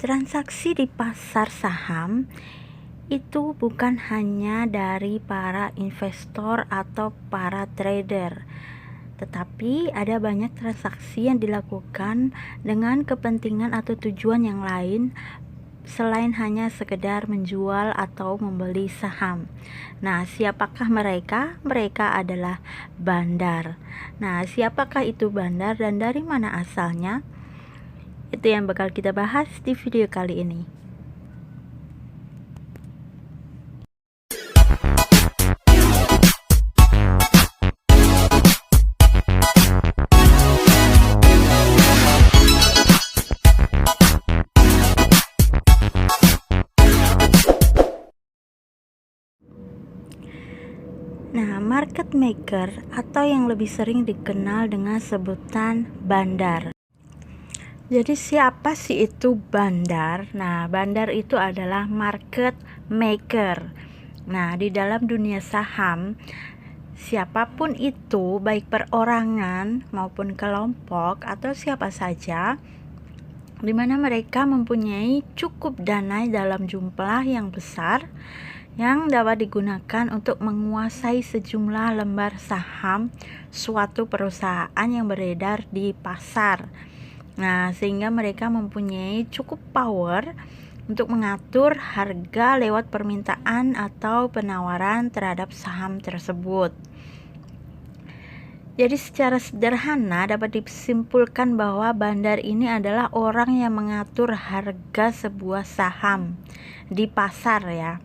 Transaksi di pasar saham itu bukan hanya dari para investor atau para trader, tetapi ada banyak transaksi yang dilakukan dengan kepentingan atau tujuan yang lain selain hanya sekedar menjual atau membeli saham. Nah, siapakah mereka? Mereka adalah bandar. Nah, siapakah itu bandar dan dari mana asalnya? Itu yang bakal kita bahas di video kali ini. Nah, market maker atau yang lebih sering dikenal dengan sebutan bandar. Jadi siapa sih itu bandar? Nah, bandar itu adalah market maker. Nah, di dalam dunia saham, siapapun itu, baik perorangan maupun kelompok atau siapa saja, di mana mereka mempunyai cukup dana dalam jumlah yang besar yang dapat digunakan untuk menguasai sejumlah lembar saham suatu perusahaan yang beredar di pasar. Nah, sehingga mereka mempunyai cukup power untuk mengatur harga lewat permintaan atau penawaran terhadap saham tersebut. Jadi secara sederhana dapat disimpulkan bahwa bandar ini adalah orang yang mengatur harga sebuah saham di pasar ya.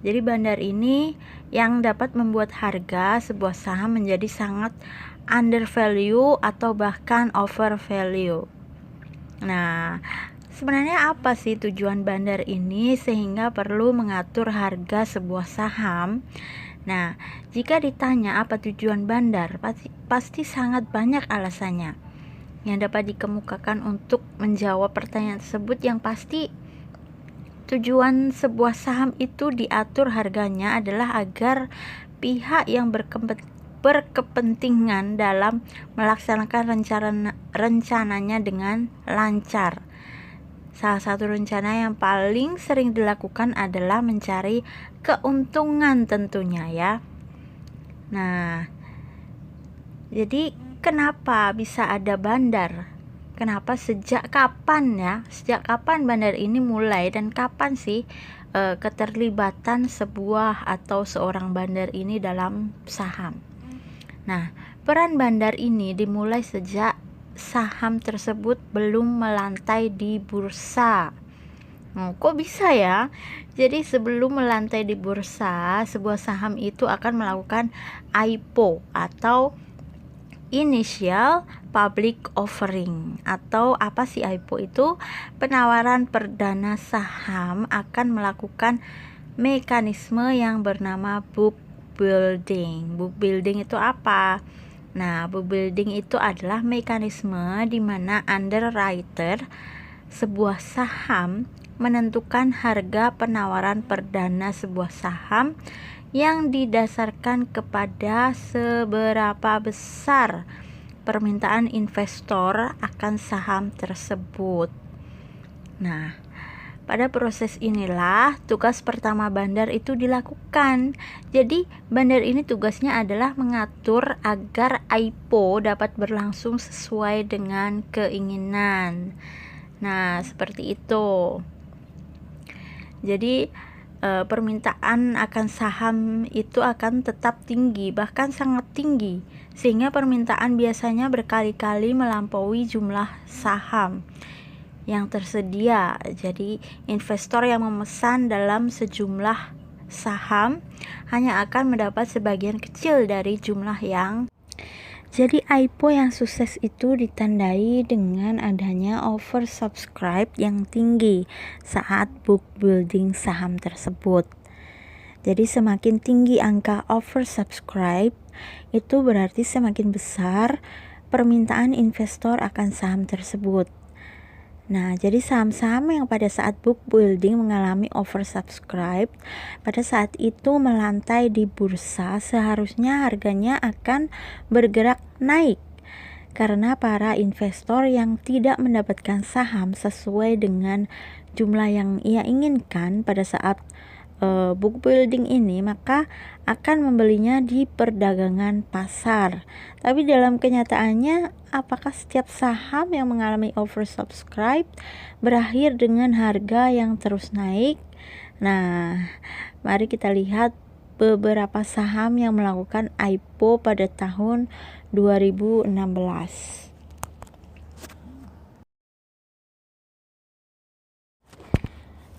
Jadi bandar ini yang dapat membuat harga sebuah saham menjadi sangat undervalue atau bahkan overvalue. Nah, sebenarnya apa sih tujuan bandar ini sehingga perlu mengatur harga sebuah saham? Nah, jika ditanya apa tujuan bandar, pasti sangat banyak alasannya yang dapat dikemukakan untuk menjawab pertanyaan tersebut. Yang pasti tujuan sebuah saham itu diatur harganya adalah agar pihak yang berkepentingan dalam melaksanakan rencananya dengan lancar. Salah satu rencana yang paling sering dilakukan adalah mencari keuntungan tentunya ya. Nah, jadi kenapa bisa ada bandar? Kenapa, sejak kapan ya? Sejak kapan bandar ini mulai dan kapan sih keterlibatan sebuah atau seorang bandar ini dalam saham? Nah, peran bandar ini dimulai sejak saham tersebut belum melantai di bursa. Kok bisa ya? Jadi sebelum melantai di bursa, sebuah saham itu akan melakukan IPO atau Initial Public Offering. Atau apa sih IPO itu? Penawaran perdana saham akan melakukan mekanisme yang bernama book building. Book building itu apa? Nah, book building itu adalah mekanisme di mana underwriter sebuah saham menentukan harga penawaran perdana sebuah saham yang didasarkan kepada seberapa besar permintaan investor akan saham tersebut. Nah, pada proses inilah tugas pertama bandar itu dilakukan. Jadi bandar ini tugasnya adalah mengatur agar IPO dapat berlangsung sesuai dengan keinginan. Nah, seperti itu. Jadi permintaan akan saham itu akan tetap tinggi, bahkan sangat tinggi, sehingga permintaan biasanya berkali-kali melampaui jumlah saham yang tersedia. Jadi investor yang memesan dalam sejumlah saham hanya akan mendapat sebagian kecil dari jumlah yang. Jadi IPO yang sukses itu ditandai dengan adanya oversubscribe yang tinggi saat book building saham tersebut. Jadi semakin tinggi angka oversubscribe, itu berarti semakin besar permintaan investor akan saham tersebut. Nah, jadi saham-saham yang pada saat book building mengalami oversubscribe, pada saat itu melantai di bursa, seharusnya harganya akan bergerak naik. karena para investor yang tidak mendapatkan saham sesuai dengan jumlah yang ia inginkan pada saat book building ini, maka akan membelinya di perdagangan pasar. Tapi dalam kenyataannya, apakah setiap saham yang mengalami oversubscribe berakhir dengan harga yang terus naik? Nah, mari kita lihat beberapa saham yang melakukan IPO pada tahun 2016.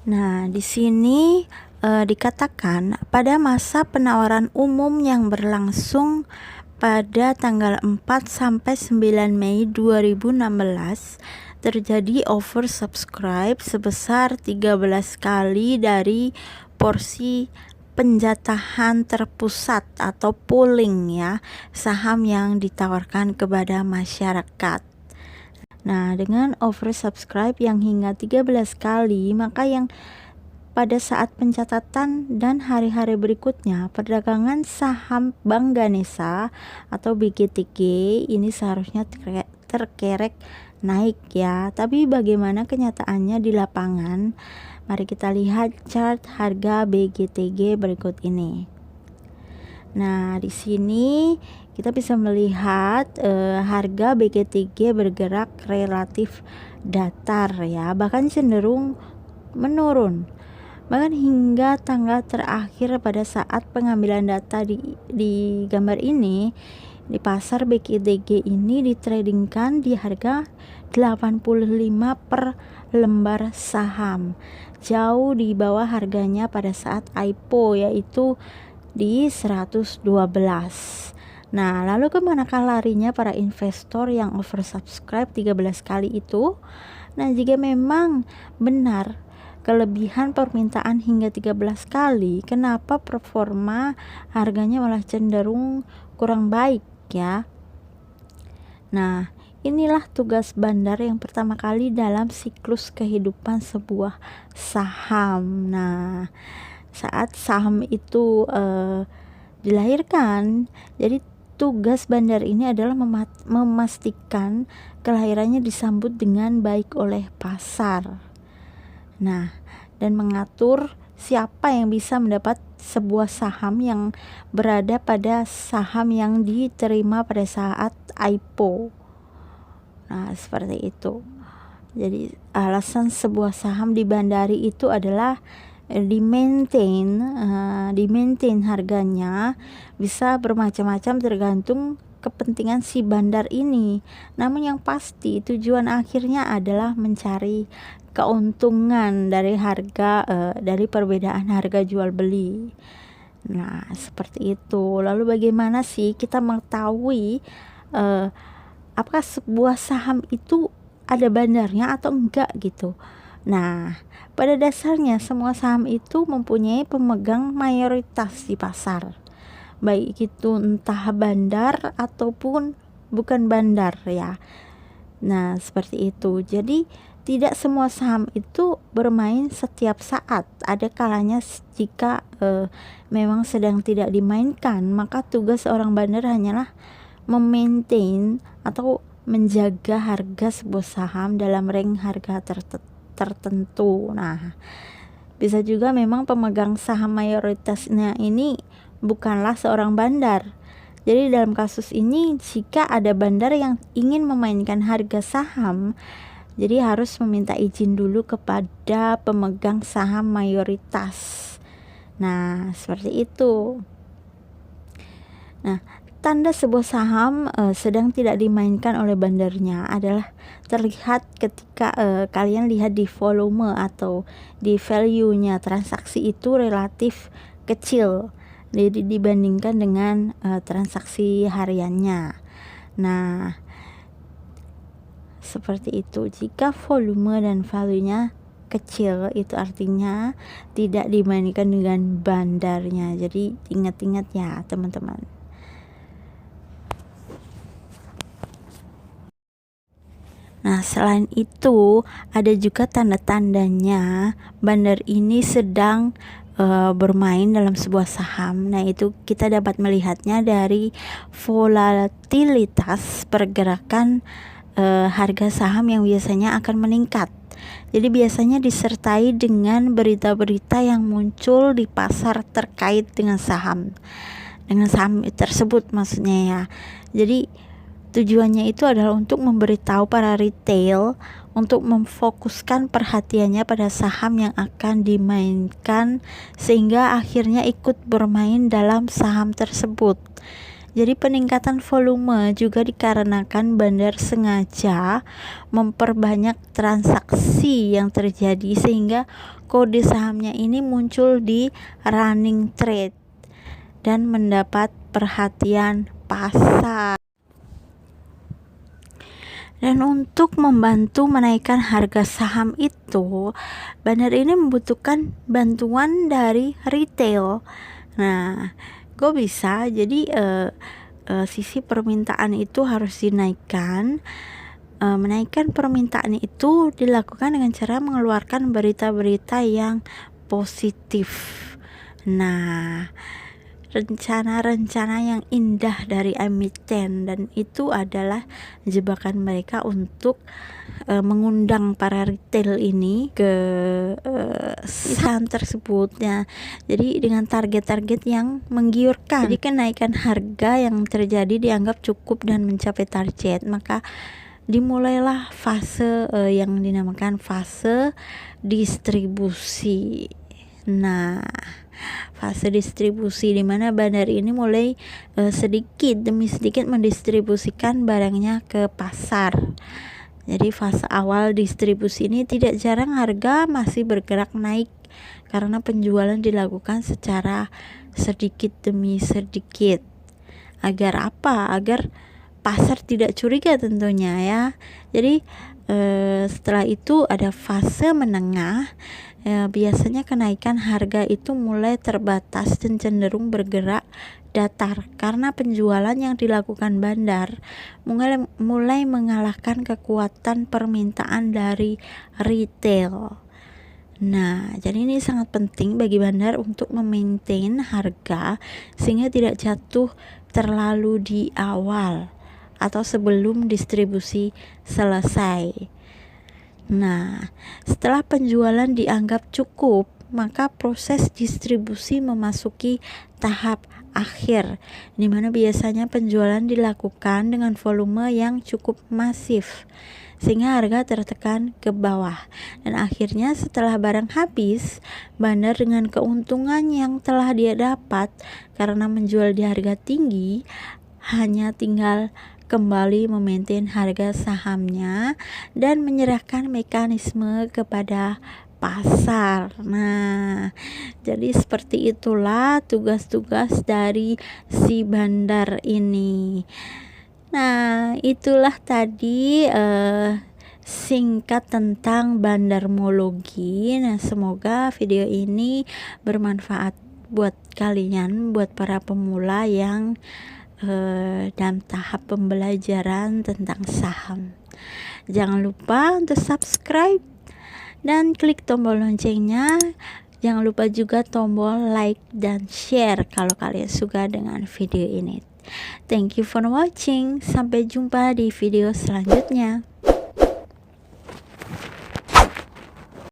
Nah, di sini dikatakan pada masa penawaran umum yang berlangsung pada tanggal 4 sampai 9 Mei 2016 terjadi oversubscribe sebesar 13 kali dari porsi penjatahan terpusat atau pooling ya saham yang ditawarkan kepada masyarakat. Nah, dengan oversubscribe yang hingga 13 kali, maka yang pada saat pencatatan dan hari-hari berikutnya, perdagangan saham Bank Ganesha atau BGTG ini seharusnya terkerek naik ya. Tapi bagaimana kenyataannya di lapangan? Mari kita lihat chart harga BGTG berikut ini. Nah, di sini kita bisa melihat harga BGTG bergerak relatif datar ya, bahkan cenderung menurun. Bahkan hingga tanggal terakhir pada saat pengambilan data di gambar ini, di pasar BGTG ini ditradingkan di harga 85 per lembar saham, jauh di bawah harganya pada saat IPO yaitu di 112. Nah, lalu kemanakah larinya para investor yang oversubscribe 13 kali itu? Nah, jika memang benar kelebihan permintaan hingga 13 kali, kenapa performa harganya malah cenderung kurang baik ya? Nah, inilah tugas bandar yang pertama kali dalam siklus kehidupan sebuah saham. Nah, saat saham itu dilahirkan, jadi tugas bandar ini adalah memastikan kelahirannya disambut dengan baik oleh pasar. Nah, dan mengatur siapa yang bisa mendapat sebuah saham yang berada pada saham yang diterima pada saat IPO. Nah, seperti itu. Jadi alasan sebuah saham dibandari itu adalah di-maintain harganya bisa bermacam-macam tergantung kepentingan si bandar ini. Namun yang pasti tujuan akhirnya adalah mencari keuntungan dari harga dari perbedaan harga jual beli. Nah, seperti itu. Lalu bagaimana sih kita mengetahui apakah sebuah saham itu ada bandarnya atau enggak gitu? Nah, pada dasarnya semua saham itu mempunyai pemegang mayoritas di pasar, baik itu entah bandar ataupun bukan bandar ya. Nah, seperti itu. Jadi tidak semua saham itu bermain setiap saat. Ada kalanya jika memang sedang tidak dimainkan, maka tugas orang bandar hanyalah memaintain atau menjaga harga sebuah saham dalam range harga tertentu. Nah, bisa juga memang pemegang saham mayoritasnya ini bukanlah seorang bandar. Jadi dalam kasus ini jika ada bandar yang ingin memainkan harga saham, jadi harus meminta izin dulu kepada pemegang saham mayoritas. Nah, seperti itu. Nah, tanda sebuah saham sedang tidak dimainkan oleh bandarnya adalah terlihat ketika kalian lihat di volume atau di value-nya transaksi itu relatif kecil jadi dibandingkan dengan transaksi hariannya. Nah, seperti itu. Jika volume dan value-nya kecil itu artinya tidak dibandingkan dengan bandarnya. Jadi ingat-ingat ya teman-teman. Nah, selain itu ada juga tanda-tandanya bandar ini sedang bermain dalam sebuah saham. Nah, itu kita dapat melihatnya dari volatilitas pergerakan harga saham yang biasanya akan meningkat. Jadi biasanya disertai dengan berita-berita yang muncul di pasar terkait dengan saham tersebut maksudnya ya. Jadi tujuannya itu adalah untuk memberitahu para retail untuk memfokuskan perhatiannya pada saham yang akan dimainkan sehingga akhirnya ikut bermain dalam saham tersebut. Jadi peningkatan volume juga dikarenakan bandar sengaja memperbanyak transaksi yang terjadi sehingga kode sahamnya ini muncul di running trade dan mendapat perhatian pasar. Dan untuk membantu menaikkan harga saham itu, bandar ini membutuhkan bantuan dari retail. Nah, kok bisa? Jadi sisi permintaan itu harus dinaikkan. Menaikkan permintaan itu dilakukan dengan cara mengeluarkan berita-berita yang positif. Nah, rencana-rencana yang indah dari emiten, dan itu adalah jebakan mereka untuk mengundang para retail ini ke saham tersebut ya. Jadi dengan target-target yang menggiurkan. Jadi kenaikan harga yang terjadi dianggap cukup dan mencapai target, maka dimulailah fase yang dinamakan fase distribusi. Nah, fase distribusi di mana bandar ini mulai sedikit demi sedikit mendistribusikan barangnya ke pasar. Jadi fase awal distribusi ini tidak jarang harga masih bergerak naik karena penjualan dilakukan secara sedikit demi sedikit. Agar apa? Agar pasar tidak curiga tentunya ya. Jadi setelah itu ada fase menengah. Biasanya kenaikan harga itu mulai terbatas dan cenderung bergerak datar karena penjualan yang dilakukan bandar mulai mengalahkan kekuatan permintaan dari retail. Nah, jadi ini sangat penting bagi bandar untuk memaintain harga sehingga tidak jatuh terlalu di awal atau sebelum distribusi selesai. Nah, setelah penjualan dianggap cukup, maka proses distribusi memasuki tahap akhir, di mana biasanya penjualan dilakukan dengan volume yang cukup masif, sehingga harga tertekan ke bawah. Dan akhirnya setelah barang habis, bandar dengan keuntungan yang telah dia dapat karena menjual di harga tinggi, hanya tinggal kembali memaintain harga sahamnya dan menyerahkan mekanisme kepada pasar. Nah, jadi seperti itulah tugas-tugas dari si bandar ini. Nah, itulah tadi singkat tentang bandarmologi. Nah, semoga video ini bermanfaat buat kalian, buat para pemula yang dalam tahap pembelajaran tentang saham. Jangan lupa untuk subscribe dan klik tombol loncengnya. Jangan lupa juga tombol like dan share kalau kalian suka dengan video ini. Thank you for watching. Sampai jumpa di video selanjutnya.